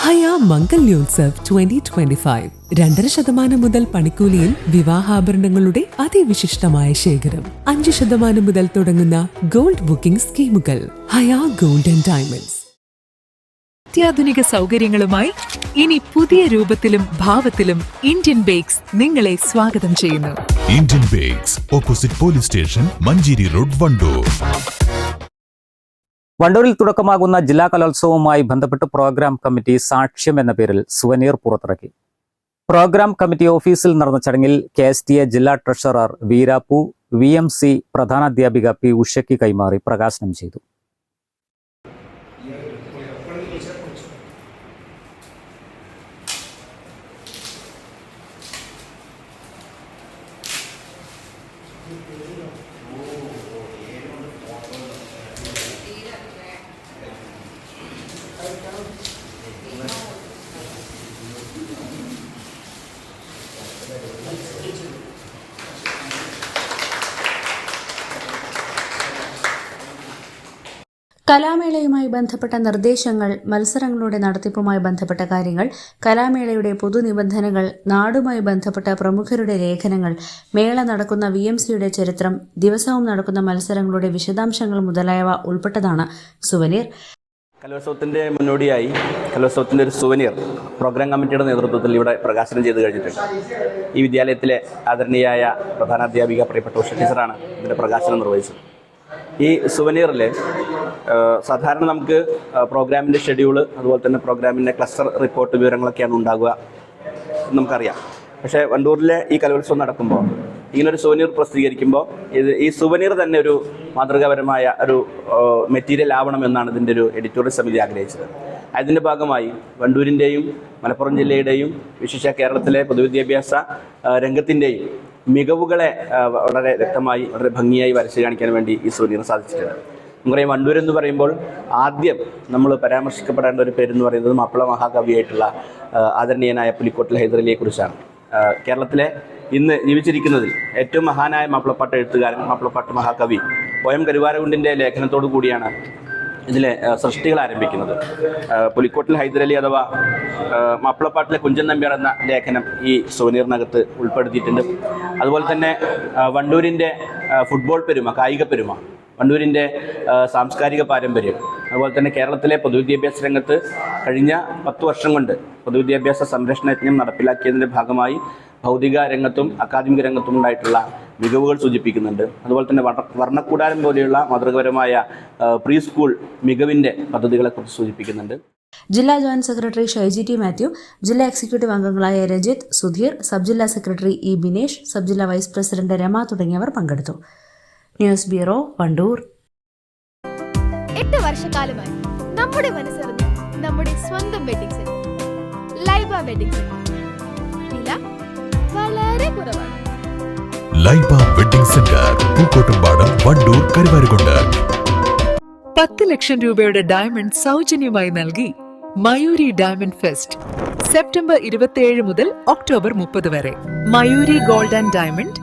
ഹയ മംഗല്യോത്സവ് 2025 2.5% മുതൽ പണിക്കൂലിയിൽ വിവാഹാഭരണങ്ങളുടെ അതിവിശിഷ്ടമായ ശേഖരം. 5% മുതൽ തുടങ്ങുന്ന ഗോൾഡ് ബുക്കിംഗ് സ്കീമുകൾ. ഹയ ഗോൾഡ് ആൻഡ് ഡയമണ്ട്സ്. അത്യാധുനിക സൗകര്യങ്ങളുമായി ഇനി പുതിയ രൂപത്തിലും ഭാവത്തിലും ഇന്ത്യൻ ബേക്സ് നിങ്ങളെ സ്വാഗതം ചെയ്യുന്നു. Indian bakes, opposite police station, Manjeri road, Wandoor. വണ്ടൂരിൽ തുടക്കമാകുന്ന ജില്ലാ കലോത്സവവുമായി ബന്ധപ്പെട്ട് പ്രോഗ്രാം കമ്മിറ്റി സാക്ഷ്യം എന്ന പേരിൽ സുവനീർ പുറത്തിറക്കി. പ്രോഗ്രാം കമ്മിറ്റി ഓഫീസിൽ നടന്ന ചടങ്ങിൽ KSTA ജില്ലാ ട്രഷറർ വീരാപ്പു VMC പ്രധാനാധ്യാപിക P ഉഷയ്ക്ക് കൈമാറി പ്രകാശനം ചെയ്തു. കലാമേളയുമായി ബന്ധപ്പെട്ട നിർദ്ദേശങ്ങൾ, മത്സരങ്ങളുടെ നടത്തിപ്പുമായി ബന്ധപ്പെട്ട കാര്യങ്ങൾ, കലാമേളയുടെ പൊതുനിബന്ധനകൾ, നാടുമായി ബന്ധപ്പെട്ട പ്രമുഖരുടെ ലേഖനങ്ങൾ, മേള നടക്കുന്ന VMCയുടെ ചരിത്രം, ദിവസവും നടക്കുന്ന മത്സരങ്ങളുടെ വിശദാംശങ്ങൾ മുതലായവ ഉൾപ്പെട്ടതാണ് സുവനീർ. കലോത്സവത്തിൻ്റെ മുന്നോടിയായി കലോത്സവത്തിൻ്റെ ഒരു സുവനീർ പ്രോഗ്രാം കമ്മിറ്റിയുടെ നേതൃത്വത്തിൽ ഇവിടെ പ്രകാശനം ചെയ്ത് കഴിഞ്ഞിട്ടുണ്ട്. ഈ വിദ്യാലയത്തിലെ ആദരണീയായ പ്രധാനാധ്യാപിക പ്രിയപ്പെട്ട ഉഷ ടീച്ചറാണ് ഇതിൻ്റെ പ്രകാശനം നിർവഹിച്ചത്. ഈ സുവനീറിൽ സാധാരണ നമുക്ക് പ്രോഗ്രാമിൻ്റെ ഷെഡ്യൂള്, അതുപോലെ തന്നെ പ്രോഗ്രാമിൻ്റെ ക്ലസ്റ്റർ റിപ്പോർട്ട് വിവരങ്ങളൊക്കെയാണ് ഉണ്ടാകുക, നമുക്കറിയാം. പക്ഷേ വണ്ടൂരിലെ ഈ കലോത്സവം നടക്കുമ്പോൾ ഇങ്ങനൊരു സുവനീർ പ്രസിദ്ധീകരിക്കുമ്പോൾ ഈ സുവനീർ തന്നെ ഒരു മാതൃകാപരമായ ഒരു മെറ്റീരിയൽ ആവണമെന്നാണ് ഇതിൻ്റെ ഒരു എഡിറ്റോറിയൽ സമിതി ആഗ്രഹിച്ചത്. അതിൻ്റെ ഭാഗമായി വണ്ടൂരിൻ്റെയും മലപ്പുറം ജില്ലയുടെയും വിശേഷ കേരളത്തിലെ പൊതുവിദ്യാഭ്യാസ രംഗത്തിൻ്റെയും മികവുകളെ വളരെ വ്യക്തമായി, വളരെ ഭംഗിയായി വരച്ച് കാണിക്കാൻ വേണ്ടി ഈ സുവനീർ സാധിച്ചിട്ടുണ്ട്. നമുക്കറിയാം, വണ്ടൂർ എന്ന് പറയുമ്പോൾ ആദ്യം നമ്മൾ പരാമർശിക്കപ്പെടേണ്ട ഒരു പേരെന്ന് പറയുന്നത് മാപ്പിള മഹാകവിയായിട്ടുള്ള ആദരണീയനായ പുലിക്കോട്ടിൽ ഹൈദരലിയെ കുറിച്ചാണ്. കേരളത്തിലെ ഇന്ന് ജീവിച്ചിരിക്കുന്നതിൽ ഏറ്റവും മഹാനായ മാപ്പിളപ്പാട്ട് എഴുത്തുകാരൻ, മാപ്പിളപ്പാട്ട് മഹാകവി OM കരുവാരകുണ്ടിൻ്റെ ലേഖനത്തോടു കൂടിയാണ് ഇതിലെ സൃഷ്ടികൾ ആരംഭിക്കുന്നത്. പുലിക്കോട്ടിൽ ഹൈദരലി അഥവാ മാപ്പിളപ്പാട്ടിലെ കുഞ്ചൻ നമ്പ്യാർ എന്ന ലേഖനം ഈ സുവനീറിനകത്ത് ഉൾപ്പെടുത്തിയിട്ടുണ്ട്. അതുപോലെ തന്നെ വണ്ടൂരിൻ്റെ ഫുട്ബോൾ പെരുമ, കായിക പെരുമ, വണ്ടൂരിൻ്റെ സാംസ്കാരിക പാരമ്പര്യം, അതുപോലെ തന്നെ കേരളത്തിലെ പൊതുവിദ്യാഭ്യാസ രംഗത്ത് കഴിഞ്ഞ 10 വർഷം കൊണ്ട് പൊതുവിദ്യാഭ്യാസ സംരക്ഷണ യജ്ഞം നടപ്പിലാക്കിയതിൻ്റെ ഭാഗമായി ഭൗതിക രംഗത്തും അക്കാദമിക രംഗത്തും ഉണ്ടായിട്ടുള്ള മികവുകൾ സൂചിപ്പിക്കുന്നുണ്ട്. അതുപോലെ തന്നെ വർണ്ണക്കൂടാരം പോലെയുള്ള മാതൃകപരമായ പ്രീ സ്കൂൾ മികവിൻ്റെ പദ്ധതികളെക്കുറിച്ച് സൂചിപ്പിക്കുന്നുണ്ട്. ജില്ലാ joint secretary Shaiji T. Mathew, ജില്ലാ എക്സിക്യൂട്ടീവ് അംഗങ്ങളായ രജിത്, സുധീർ, സബ് ജില്ലാ സെക്രട്ടറി E. ബിനേഷ്, സബ് ജില്ലാ വൈസ് പ്രസിഡന്റ് രമ തുടങ്ങിയവർ പങ്കെടുത്തു. News bureau, Wandoor. 8 വർഷക്കാലമായി നമ്മുടെ മനസ്സറിഞ്ഞ് നമ്മുടെ സ്വന്തം wedding centre Laiba wedding centre. വില വളരെ കുറവാണ്. Laiba wedding centre, Pookkottumpadam, Wandoor, Karuvarakundu. 10 ലക്ഷം രൂപയുടെ ഡയമണ്ട് സൗജന്യമായി നൽകി മയൂരി ഡയമണ്ട് ഫെസ്റ്റ് സെപ്റ്റംബർ 27 മുതൽ ഒക്ടോബർ 30 വരെ. Mayuri gold and diamond,